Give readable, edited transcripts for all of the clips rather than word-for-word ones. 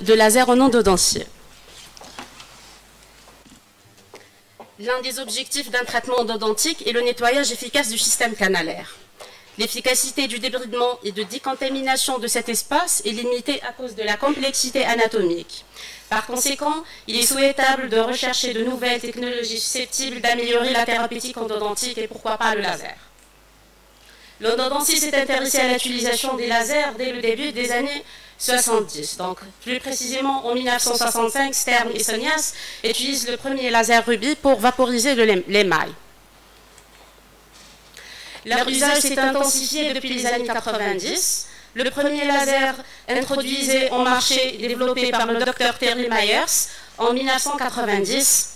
de laser en endodontie. L'un des objectifs d'un traitement endodontique est le nettoyage efficace du système canalaire. L'efficacité du débridement et de décontamination de cet espace est limitée à cause de la complexité anatomique. Par conséquent, il est souhaitable de rechercher de nouvelles technologies susceptibles d'améliorer la thérapeutique endodontique et pourquoi pas le laser. L'endodontie s'est intéressée à l'utilisation des lasers dès le début des années 70. Donc, plus précisément, en 1965, Stern et Sonias utilisent le premier laser rubis pour vaporiser l'émail. Leur usage s'est intensifié depuis les années 90. Le premier laser introduit en marché et développé par le Dr Terry Myers en 1990.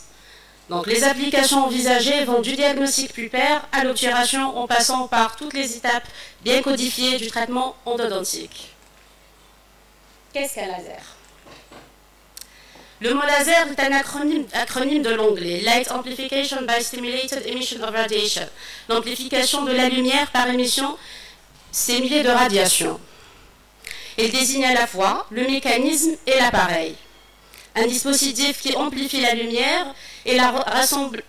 Donc, les applications envisagées vont du diagnostic pulpaire à l'obturation en passant par toutes les étapes bien codifiées du traitement endodontique. Qu'est-ce qu'un laser? Le mot laser est un acronyme de l'anglais Light Amplification by Stimulated Emission of Radiation. Donc l'efficacité de la lumière par émission stimulée de radiation. Il désigne à la fois le mécanisme et l'appareil. Un dispositif qui amplifie la lumière et la rassemble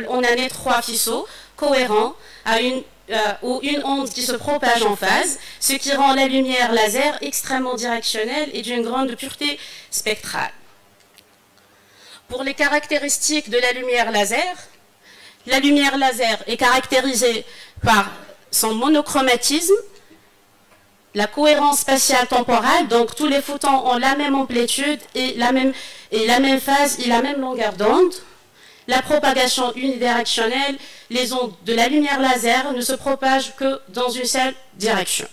en un étroit faisceau cohérent ou une onde qui se propage en phase, ce qui rend la lumière laser extrêmement directionnelle et d'une grande pureté spectrale. Pour les caractéristiques de la lumière laser est caractérisée par son monochromatisme, la cohérence spatiale temporale, donc tous les photons ont la même amplitude et la même phase et la même longueur d'onde. La propagation unidirectionnelle, les ondes de la lumière laser ne se propagent que dans une seule direction.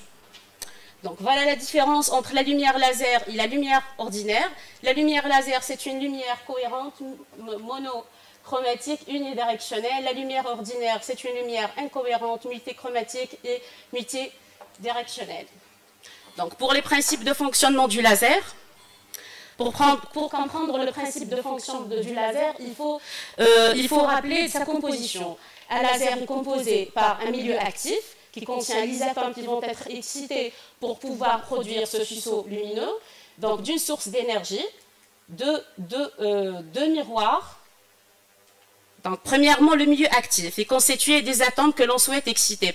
Donc voilà la différence entre la lumière laser et la lumière ordinaire. La lumière laser, c'est une lumière cohérente, monochromatique, unidirectionnelle. La lumière ordinaire, c'est une lumière incohérente, multichromatique et multidirectionnelle. Donc pour les principes de fonctionnement du laser, pour comprendre le principe de fonction du laser, il faut rappeler sa composition. Un laser est composé par un milieu actif qui contient les atomes qui vont être excités pour pouvoir produire ce faisceau lumineux, donc d'une source d'énergie, de miroirs. Donc, premièrement, le milieu actif est constitué des atomes que l'on souhaite exciter.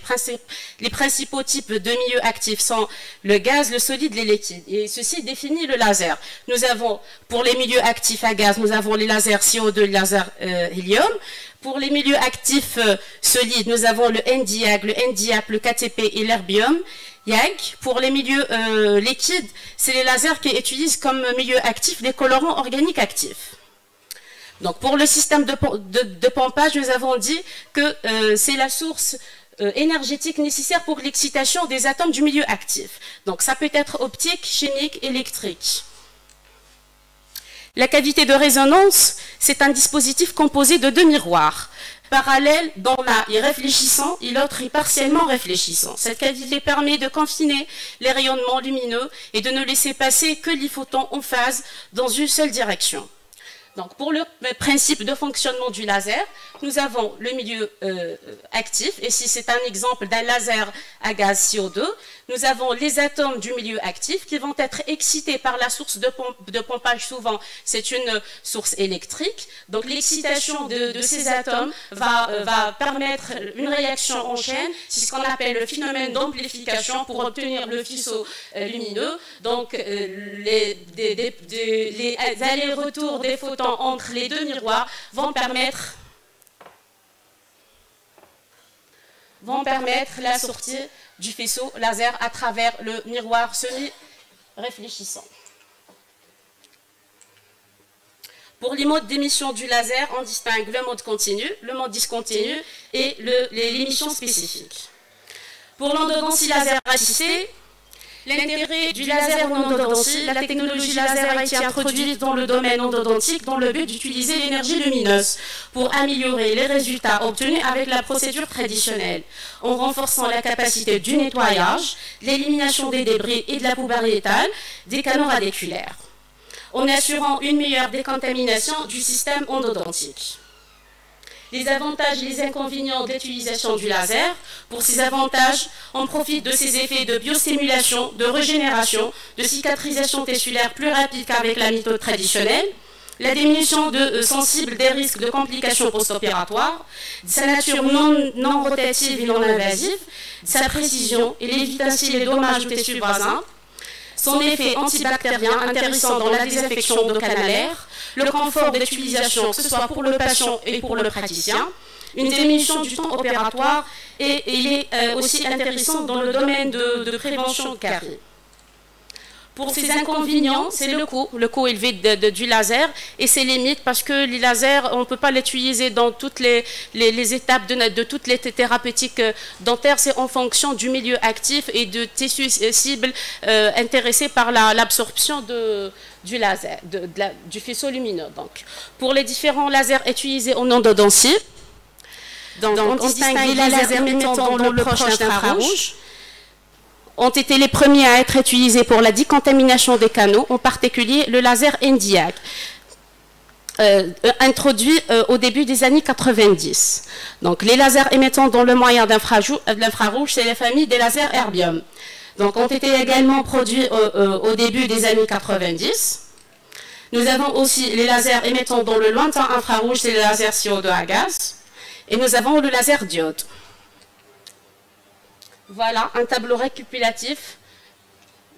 Les principaux types de milieux actifs sont le gaz, le solide, les liquides. Et ceci définit le laser. Nous avons, pour les milieux actifs à gaz, nous avons les lasers CO2, les lasers hélium. Pour les milieux actifs solides, nous avons le NdYAG, le NdYAP, le KTP et l'erbium. YAG. Pour les milieux liquides, c'est les lasers qui utilisent comme milieu actif des colorants organiques actifs. Donc, pour le système de pompage, nous avons dit que c'est la source énergétique nécessaire pour l'excitation des atomes du milieu actif. Donc, ça peut être optique, chimique, électrique. La cavité de résonance, c'est un dispositif composé de deux miroirs, parallèles, dont l'un est réfléchissant et l'autre est partiellement réfléchissant. Cette cavité permet de confiner les rayonnements lumineux et de ne laisser passer que les photons en phase dans une seule direction. Donc, pour le principe de fonctionnement du laser, nous avons le milieu actif. Ici, c'est un exemple d'un laser à gaz CO2. Nous avons les atomes du milieu actif qui vont être excités par la source de pompage. Souvent, c'est une source électrique. Donc, l'excitation de ces atomes va permettre une réaction en chaîne. C'est ce qu'on appelle le phénomène d'amplification pour obtenir le faisceau lumineux. Donc, les allers-retours des photons entre les deux miroirs vont permettre la sortie du faisceau laser à travers le miroir semi-réfléchissant. Pour les modes d'émission du laser, on distingue le mode continu, le mode discontinu et l'émission spécifique. Pour l'endodontie laser assistée, l'intérêt du laser en endodontie, la technologie laser a été introduite dans le domaine endodontique dans le but d'utiliser l'énergie lumineuse pour améliorer les résultats obtenus avec la procédure traditionnelle, en renforçant la capacité du nettoyage, l'élimination des débris et de la boue pariétale des canaux radiculaires, en assurant une meilleure décontamination du système endodontique. les avantages et les inconvénients d'utilisation du laser. Pour ces avantages, on profite de ses effets de biostimulation, de régénération, de cicatrisation tissulaire plus rapide qu'avec la méthode traditionnelle, la diminution sensible des risques de complications post-opératoires, sa nature non rotative et non invasive, sa précision et évite ainsi les dommages aux tissus voisins, son effet antibactérien intéressant dans la désinfection canalaire, le confort d'utilisation, que ce soit pour le patient et pour le praticien, une diminution du temps opératoire et il est aussi intéressant dans le domaine de prévention de caries. Pour ces inconvénients, c'est le coût élevé du laser et ses limites parce que les lasers, on ne peut pas l'utiliser dans toutes les étapes de toutes les thérapeutiques dentaires, c'est en fonction du milieu actif et de tissus cibles intéressés par l'absorption du laser, du faisceau lumineux. Donc, pour les différents lasers utilisés en endodontie, on distingue les lasers émettant dans le proche infrarouge, ont été les premiers à être utilisés pour la décontamination des canaux, en particulier le laser Nd:YAG, introduit au début des années 90. Donc, les lasers émettant dans le moyen d'infrarouge, c'est la famille des lasers erbium. Donc, ont été également produits au début des années 90. Nous avons aussi les lasers émettant dans le lointain infrarouge, c'est le laser CO2 à gaz. Et nous avons le laser diode. Voilà un tableau récapitulatif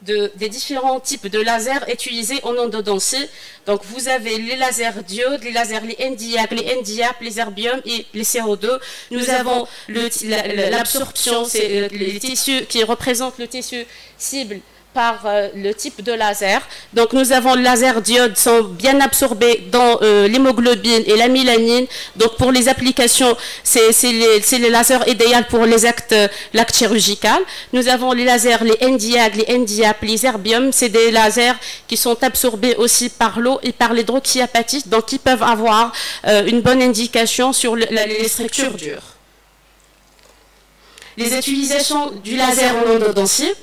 des différents types de lasers utilisés en endodontie. Donc vous avez les lasers diodes, les lasers, les Nd:YAG, les Nd:YAG, les erbium et les CO2. Nous avons l'absorption, c'est les tissus qui représentent le tissu cible par le type de laser. Donc nous avons le laser diode, sont bien absorbés dans l'hémoglobine et la mélanine. Donc pour les applications, c'est le laser idéal pour les l'acte chirurgical. Nous avons les lasers, les Nd:YAG, les Nd:YAG, les erbium, c'est des lasers qui sont absorbés aussi par l'eau et par l'hydroxyapatite, donc qui peuvent avoir une bonne indication sur les structures dures. Les utilisations du laser en endodontie.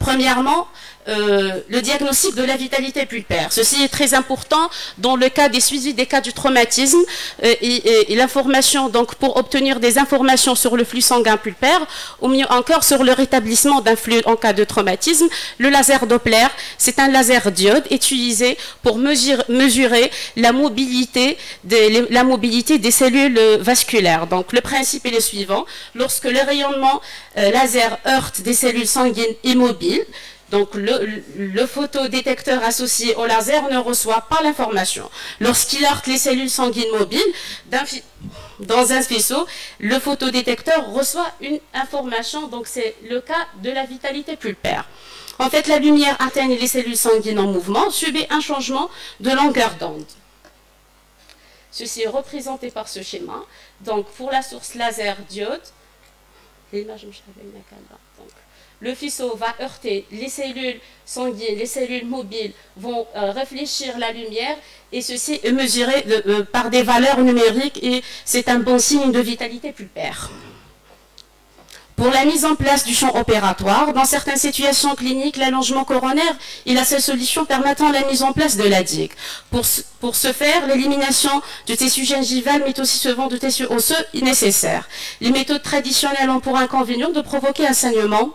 Premièrement, le diagnostic de la vitalité pulpaire. Ceci est très important dans le cas des suivis des cas du traumatisme et l'information, donc pour obtenir des informations sur le flux sanguin pulpaire, ou mieux encore sur le rétablissement d'un flux en cas de traumatisme. Le laser Doppler, c'est un laser diode utilisé pour mesurer la mobilité des cellules vasculaires. Donc le principe est le suivant: lorsque le rayonnement laser heurte des cellules sanguines immobiles, donc le photodétecteur associé au laser ne reçoit pas l'information. Lorsqu'il heurte les cellules sanguines mobiles dans un faisceau, le photodétecteur reçoit une information. Donc c'est le cas de la vitalité pulpaire. En fait, la lumière atteint les cellules sanguines en mouvement, subit un changement de longueur d'onde. Ceci est représenté par ce schéma. Donc pour la source laser diode, l'image donc, le faisceau va heurter les cellules sanguines, les cellules mobiles vont réfléchir la lumière et ceci est mesuré par des valeurs numériques et c'est un bon signe de vitalité pulpaire. Pour la mise en place du champ opératoire, dans certaines situations cliniques, l'allongement coronaire est la seule solution permettant la mise en place de la digue. Pour ce faire, l'élimination du tissu gingival, mais aussi souvent du tissu osseux, est nécessaire. Les méthodes traditionnelles ont pour inconvénient de provoquer un saignement.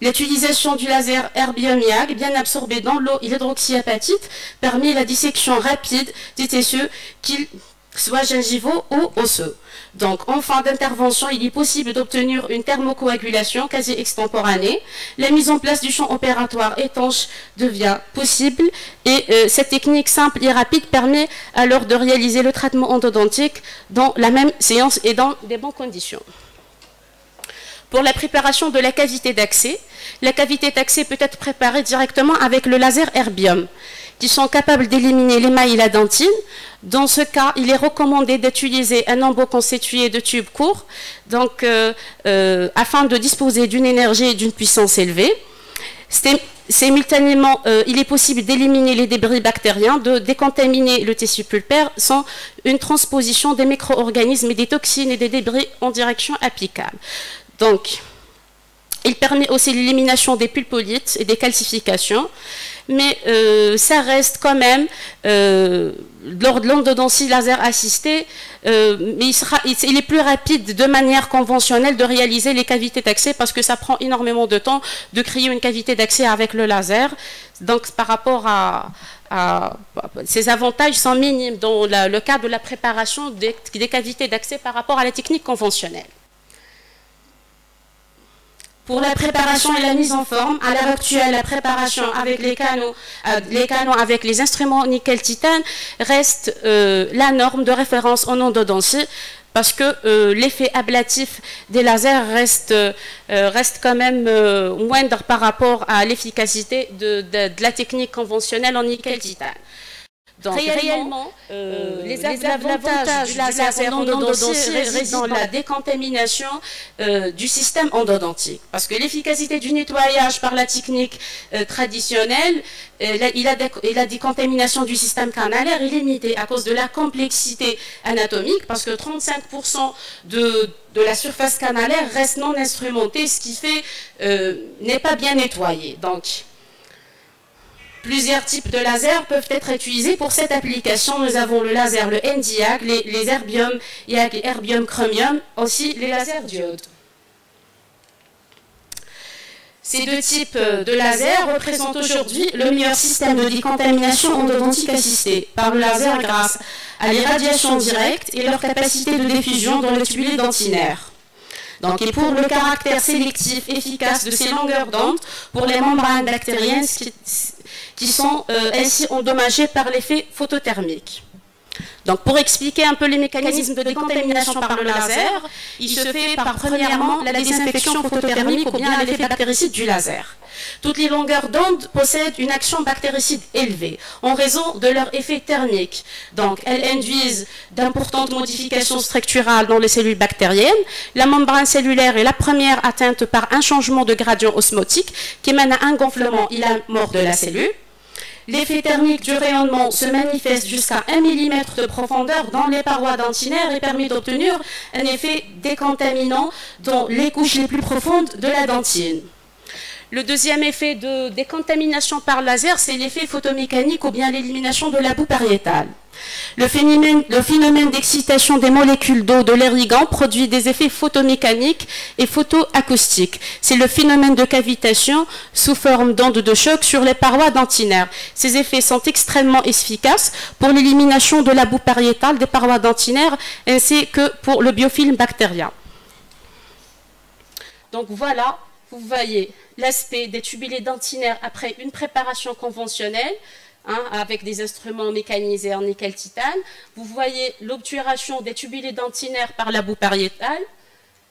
L'utilisation du laser erbium-YAG, bien absorbé dans l'eau et l'hydroxyapatite, permet la dissection rapide des tissus, qu'ils soient gingivaux ou osseux. Donc, en fin d'intervention, il est possible d'obtenir une thermocoagulation quasi extemporanée. La mise en place du champ opératoire étanche devient possible et cette technique simple et rapide permet alors de réaliser le traitement endodontique dans la même séance et dans des bonnes conditions. Pour la préparation de la cavité d'accès peut être préparée directement avec le laser erbium, qui sont capables d'éliminer l'émail et la dentine. Dans ce cas, il est recommandé d'utiliser un embout constitué de tubes courts, donc, afin de disposer d'une énergie et d'une puissance élevée. Simultanément, il est possible d'éliminer les débris bactériens, de décontaminer le tissu pulpaire sans une transposition des micro-organismes et des toxines et des débris en direction apicale. Donc, il permet aussi l'élimination des pulpolites et des calcifications. mais ça reste quand même, lors de l'endodontie laser assistée, mais il est plus rapide de manière conventionnelle de réaliser les cavités d'accès parce que ça prend énormément de temps de créer une cavité d'accès avec le laser. Donc par rapport à ces avantages sont minimes dans le cadre de la préparation des cavités d'accès par rapport à la technique conventionnelle. Pour la préparation et la mise en forme, à l'heure actuelle, la préparation avec les canaux avec les instruments nickel-titane reste la norme de référence en endodontie parce que l'effet ablatif des lasers reste quand même moindre par rapport à l'efficacité de la technique conventionnelle en nickel-titane. Donc, réellement, les avantages du laser endodontie résident dans la décontamination du système endodontique. Parce que l'efficacité du nettoyage par la technique traditionnelle et la décontamination du système canalaire est limitée à cause de la complexité anatomique, parce que 35% de la surface canalaire reste non instrumentée, ce qui fait n'est pas bien nettoyé. Donc, plusieurs types de lasers peuvent être utilisés pour cette application. Nous avons le laser, le Nd:YAG, les erbium YAG et erbium chromium, aussi les lasers diodes. Ces deux types de lasers représentent aujourd'hui le meilleur système de décontamination endodontique assistée par le laser grâce à l'irradiation directe et leur capacité de diffusion dans le tubulé dentinaire. Donc, et pour le caractère sélectif efficace de ces longueurs d'onde pour les membranes bactériennes qui sont ainsi endommagées par l'effet photothermique. Donc, pour expliquer un peu les mécanismes de décontamination par le laser, il se fait par, premièrement, la désinfection photothermique ou bien l'effet bactéricide du laser. Toutes les longueurs d'onde possèdent une action bactéricide élevée en raison de leur effet thermique. Donc, elles induisent d'importantes modifications structurales dans les cellules bactériennes. La membrane cellulaire est la première atteinte par un changement de gradient osmotique qui mène à un gonflement et la mort de la cellule. L'effet thermique du rayonnement se manifeste jusqu'à 1 mm de profondeur dans les parois dentinaires et permet d'obtenir un effet décontaminant dans les couches les plus profondes de la dentine. Le deuxième effet de décontamination par laser, c'est l'effet photomécanique ou bien l'élimination de la boue pariétale. Le phénomène d'excitation des molécules d'eau de l'irrigant produit des effets photomécaniques et photoacoustiques. C'est le phénomène de cavitation sous forme d'ondes de choc sur les parois dentinaires. Ces effets sont extrêmement efficaces pour l'élimination de la boue pariétale des parois dentinaires ainsi que pour le biofilm bactérien. Donc voilà, vous voyez l'aspect des tubulés dentinaires après une préparation conventionnelle, avec des instruments mécanisés en nickel-titane. Vous voyez l'obturation des tubulés dentinaires par la boue pariétale.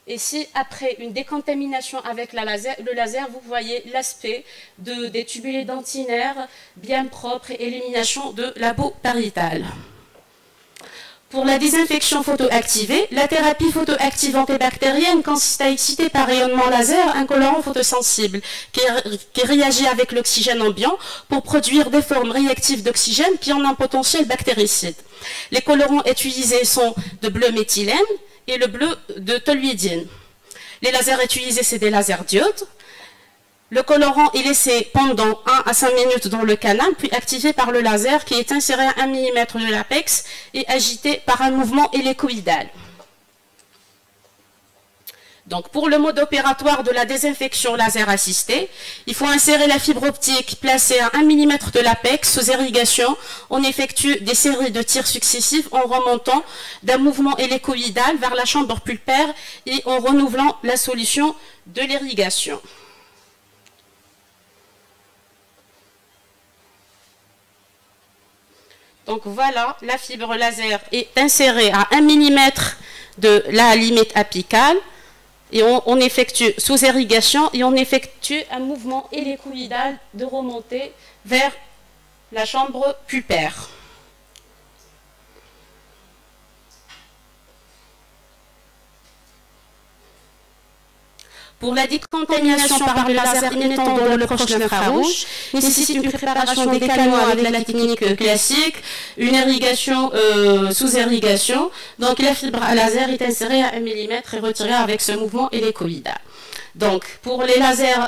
Et si après une décontamination avec le laser, vous voyez l'aspect des tubulés dentinaires bien propres et élimination de la boue pariétale. Pour la désinfection photoactivée, la thérapie photoactivante et bactérienne consiste à exciter par rayonnement laser un colorant photosensible qui réagit avec l'oxygène ambiant pour produire des formes réactives d'oxygène qui ont un potentiel bactéricide. Les colorants utilisés sont de bleu méthylène et le bleu de toluidine. Les lasers utilisés, c'est des lasers diodes. Le colorant est laissé pendant 1 à 5 minutes dans le canal, puis activé par le laser qui est inséré à 1 mm de l'apex et agité par un mouvement hélicoïdal. Donc, pour le mode opératoire de la désinfection laser assistée, il faut insérer la fibre optique placée à 1 mm de l'apex sous irrigation. On effectue des séries de tirs successifs en remontant d'un mouvement hélicoïdal vers la chambre pulpaire et en renouvelant la solution de l'irrigation. Donc voilà, la fibre laser est insérée à 1 mm de la limite apicale et on effectue sous irrigation et on effectue un mouvement hélicoïdal de remontée vers la chambre pulpaire. Pour la décontamination par le laser émettant dans le proche l'infrarouge, nécessite une préparation des canaux avec la technique classique, une irrigation sous irrigation. Donc la fibre à laser est insérée à 1 mm et retirée avec ce mouvement hélicoïdal. Donc, pour les lasers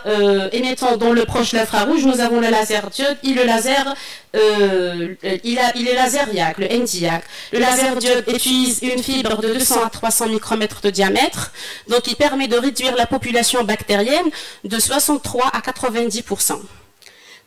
émettant dans le proche l'infrarouge, nous avons le laser diode et le laser, il est laser YAG, le Nd:YAG. Le laser diode utilise une fibre de 200 à 300 micromètres de diamètre, donc il permet de réduire la population bactérienne de 63 à 90%.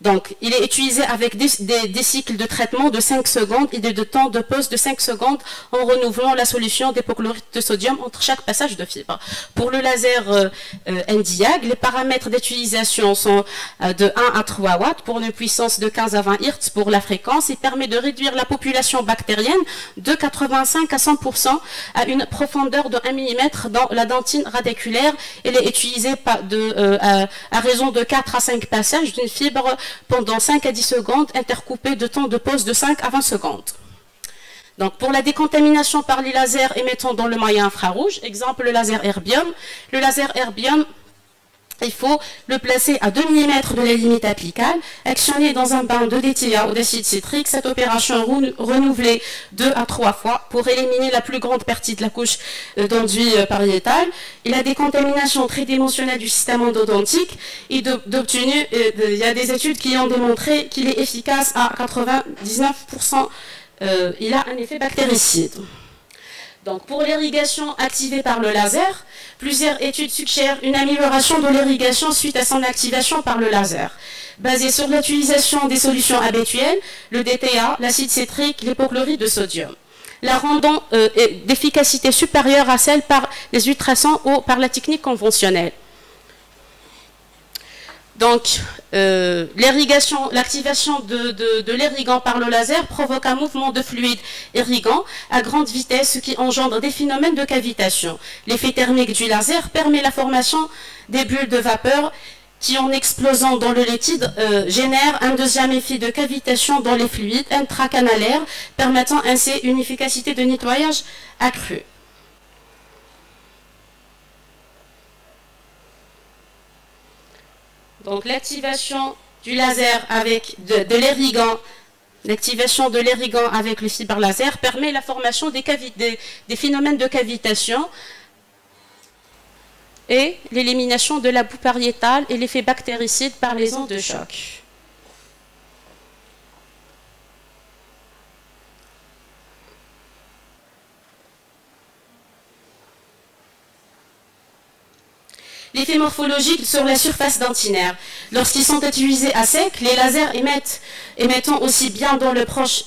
Donc, il est utilisé avec des cycles de traitement de 5 secondes et de temps de pause de 5 secondes en renouvelant la solution d'hypochlorite de sodium entre chaque passage de fibre. Pour le laser Nd:YAG, les paramètres d'utilisation sont de 1 à 3 watts pour une puissance de 15 à 20 Hz pour la fréquence. Il permet de réduire la population bactérienne de 85 à 100% à une profondeur de 1 mm dans la dentine radiculaire. Elle est utilisée à raison de 4 à 5 passages d'une fibre pendant 5 à 10 secondes, intercoupé de temps de pause de 5 à 20 secondes. Donc, pour la décontamination par les lasers émettant dans le moyen infrarouge, exemple le laser erbium. Le laser erbium, il faut le placer à 2 mm de la limite apicale, actionner dans un bain de DTA ou d'acide citrique, cette opération renouvelée 2 à 3 fois pour éliminer la plus grande partie de la couche d'enduit pariétal. Et la décontamination tridimensionnelle du système endodontique est d'obtenir, il y a des études qui ont démontré qu'il est efficace à 99%, il a un effet bactéricide. Donc, pour l'irrigation activée par le laser, plusieurs études suggèrent une amélioration de l'irrigation suite à son activation par le laser. Basée sur l'utilisation des solutions habituelles, le DTA, l'acide citrique, l'hypochlorite de sodium, la rendant d'efficacité supérieure à celle par les ultrasons ou par la technique conventionnelle. Donc, l'activation de l'irrigant par le laser provoque un mouvement de fluide irrigant à grande vitesse, ce qui engendre des phénomènes de cavitation. L'effet thermique du laser permet la formation des bulles de vapeur qui, en explosant dans le liquide, génèrent un deuxième effet de cavitation dans les fluides intracanalaires, permettant ainsi une efficacité de nettoyage accrue. Donc, l'activation du laser avec de l'irrigant, l'activation de l'irrigant avec le fibre laser permet la formation des phénomènes de cavitation et l'élimination de la boue pariétale et l'effet bactéricide par les ondes de choc. L'effet morphologique sur la surface dentinaire. Lorsqu'ils sont utilisés à sec, les lasers émettant aussi bien dans le proche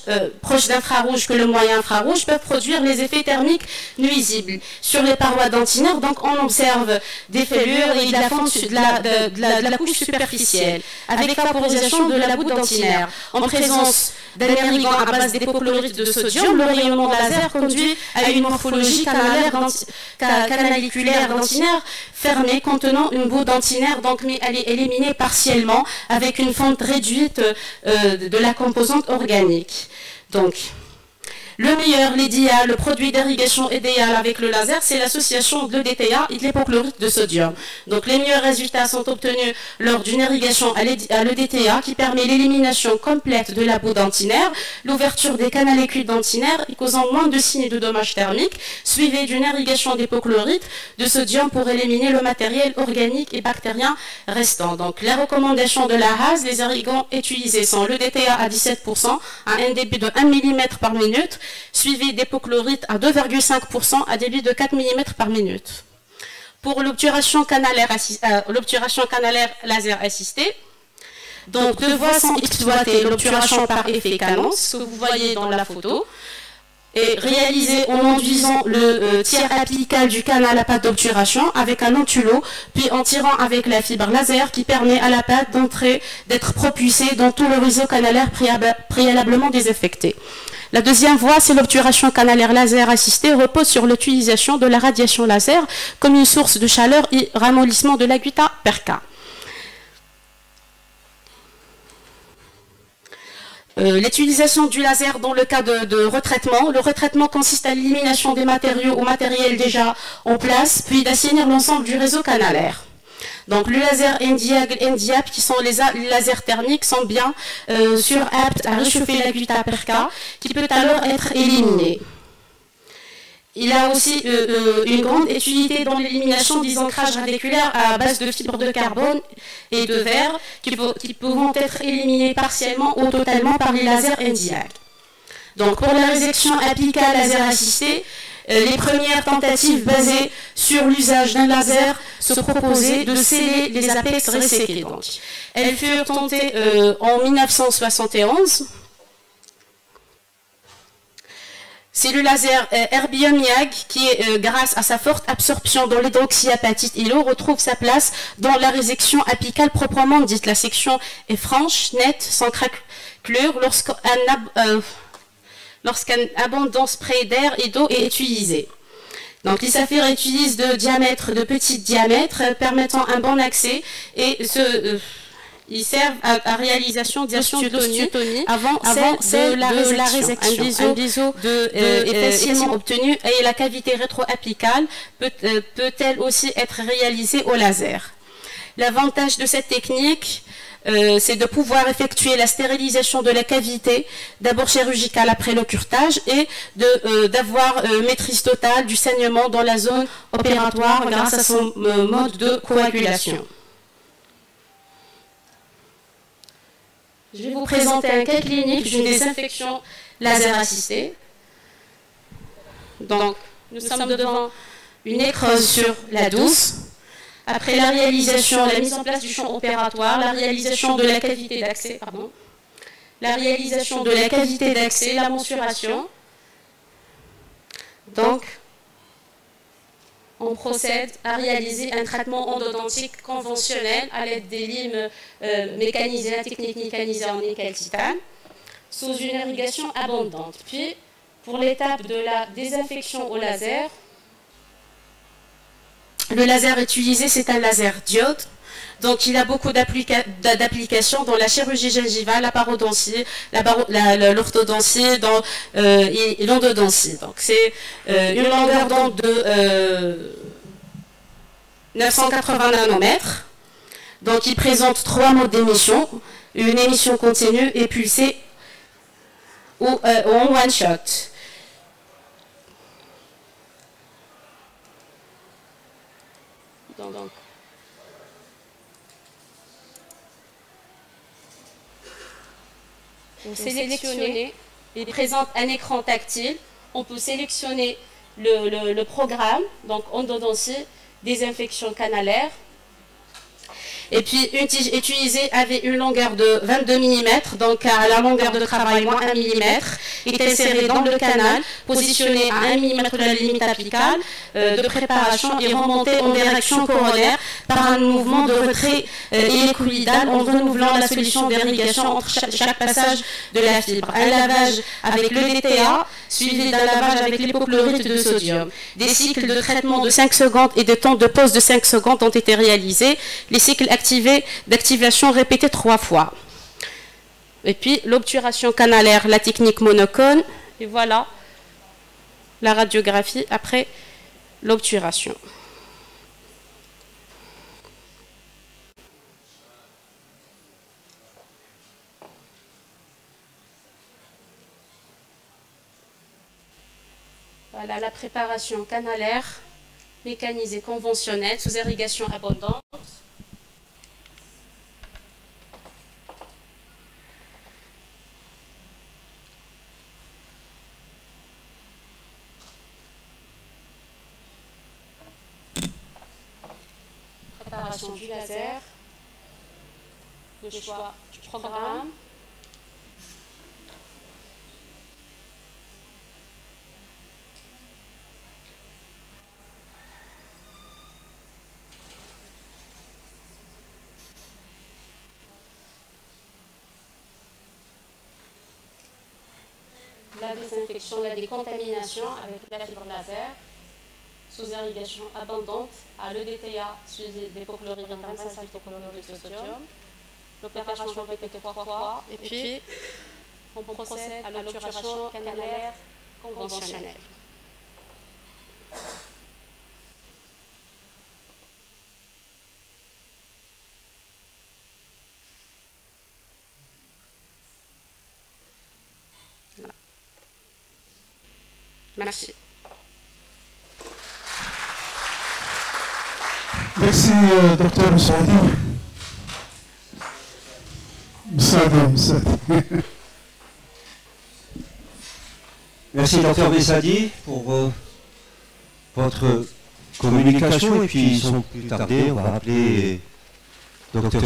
d'infrarouge que le moyen infrarouge peuvent produire les effets thermiques nuisibles. Sur les parois dentinaires, donc, on observe des fêlures et de la fonte de la couche superficielle, avec vaporisation de la boue dentinaire. En présence d'un irrigant à base d'hypochlorite de sodium, le rayonnement laser conduit à une morphologie canaliculaire dentinaire fermée contenant une boue dentinaire, donc, mais elle est éliminée partiellement avec une fonte réduite de la composante organique. Donc, le meilleur, l'idéal, le produit d'irrigation idéal avec le laser, c'est l'association de DTA et de l'hypochlorite de sodium. Donc, les meilleurs résultats sont obtenus lors d'une irrigation à l'EDTA qui permet l'élimination complète de la boue dentinaire, l'ouverture des canalicules dentinaires et causant moins de signes de dommages thermiques, suivi d'une irrigation d'hypochlorite de sodium pour éliminer le matériel organique et bactérien restant. Donc, les recommandations de la HAS, les irrigants utilisés sont le DTA à 17%, à un débit de 1 mm par minute, suivi d'hypochlorite à 2,5% à débit de 4 mm par minute. Pour l'obturation canalaire laser assistée, donc deux voies sont exploitées, l'obturation par effet Cannon, ce que vous voyez dans la photo, et réalisée en enduisant le tiers apical du canal à pâte d'obturation avec un antulo, puis en tirant avec la fibre laser qui permet à la pâte d'être propulsée dans tout le réseau canalaire préalablement désaffecté. La deuxième voie, c'est l'obturation canalaire laser assistée, repose sur l'utilisation de la radiation laser comme une source de chaleur et ramollissement de la gutta perca. L'utilisation du laser dans le cas de retraitement. Le retraitement consiste à l'élimination des matériaux ou matériels déjà en place, puis d'assainir l'ensemble du réseau canalaire. Donc, le laser Nd:YAG et Nd:YAG, qui sont les lasers thermiques, sont bien aptes à réchauffer la gutta perca, qui peut alors être éliminée. Il a aussi une grande utilité dans l'élimination des ancrages radiculaires à base de fibres de carbone et de verre qui peuvent être éliminés partiellement ou totalement par les lasers Nd:YAG. Donc pour la résection apicale laser assistée, les premières tentatives basées sur l'usage d'un laser se proposaient de sceller les apex resséqués. Donc, elles furent tentées en 1971. C'est le laser erbium-YAG qui, grâce à sa forte absorption dans l'hydroxyapatite ILO, retrouve sa place dans la résection apicale proprement dite. La section est franche, nette, sans craquelure lorsqu'un abondant spray d'air et d'eau est utilisé. Donc les saphirs utilisent de petits diamètres permettant un bon accès et ils servent à réalisation d'ostotomie avant de la résection. Un biseau est facilement obtenu et la cavité rétroapicale peut-elle aussi être réalisée au laser. L'avantage de cette technique, c'est de pouvoir effectuer la stérilisation de la cavité, d'abord chirurgicale après le curetage, et d'avoir maîtrise totale du saignement dans la zone opératoire grâce à son mode de coagulation. Je vais vous présenter un cas clinique d'une désinfection laser assistée. Donc, nous sommes devant une écrose sur la douce. Après la réalisation, la mise en place du champ opératoire, la réalisation de la cavité d'accès, la mensuration. Donc, on procède à réaliser un traitement endodontique conventionnel à l'aide des limes mécanisées, la technique mécanisée en nickel titane, sous une irrigation abondante. Puis, pour l'étape de la désinfection au laser, le laser utilisé, c'est un laser diode. Donc, il a beaucoup d'applications dans la chirurgie gingivale, la parodontie, l'orthodontie et l'endodontie. Donc, c'est une longueur d'onde de 980 nanomètres. Donc, il présente 3 modes d'émission. Une émission continue et pulsée ou en one shot. Donc, vous sélectionnez, il présente un écran tactile. On peut sélectionner le programme, donc endodontie, désinfection canalaire. Et puis, une tige utilisée avait une longueur de 22 mm, donc à la longueur de travail moins 1 mm, est insérée dans le canal, positionnée à 1 mm de la limite apicale de préparation et remontée en direction coronaire par un mouvement de retrait hélicoïdal en renouvelant la solution d'irrigation entre chaque passage de la fibre. Un lavage avec le DTA, suivi d'un lavage avec l'hypochlorite de sodium. Des cycles de traitement de 5 secondes et de temps de pause de 5 secondes ont été réalisés. Les cycles d'activation répétée 3 fois. Et puis l'obturation canalaire, la technique monocone. Et voilà la radiographie après l'obturation. Voilà la préparation canalaire mécanisée conventionnelle sous irrigation abondante. Préparation du laser, le choix du programme. La désinfection, la décontamination avec la fibre laser sous irrigation abondante à l'EDTA suivi d'hypochlorite de 25 hypochlorite de sodium. L'opération répétée 3 fois et puis on procède à l'obturation canalaire conventionnelle. Merci. Merci, docteur Moussadi. Merci, docteur Messadi, pour votre communication. Et puis, sans plus tarder, on va appeler docteur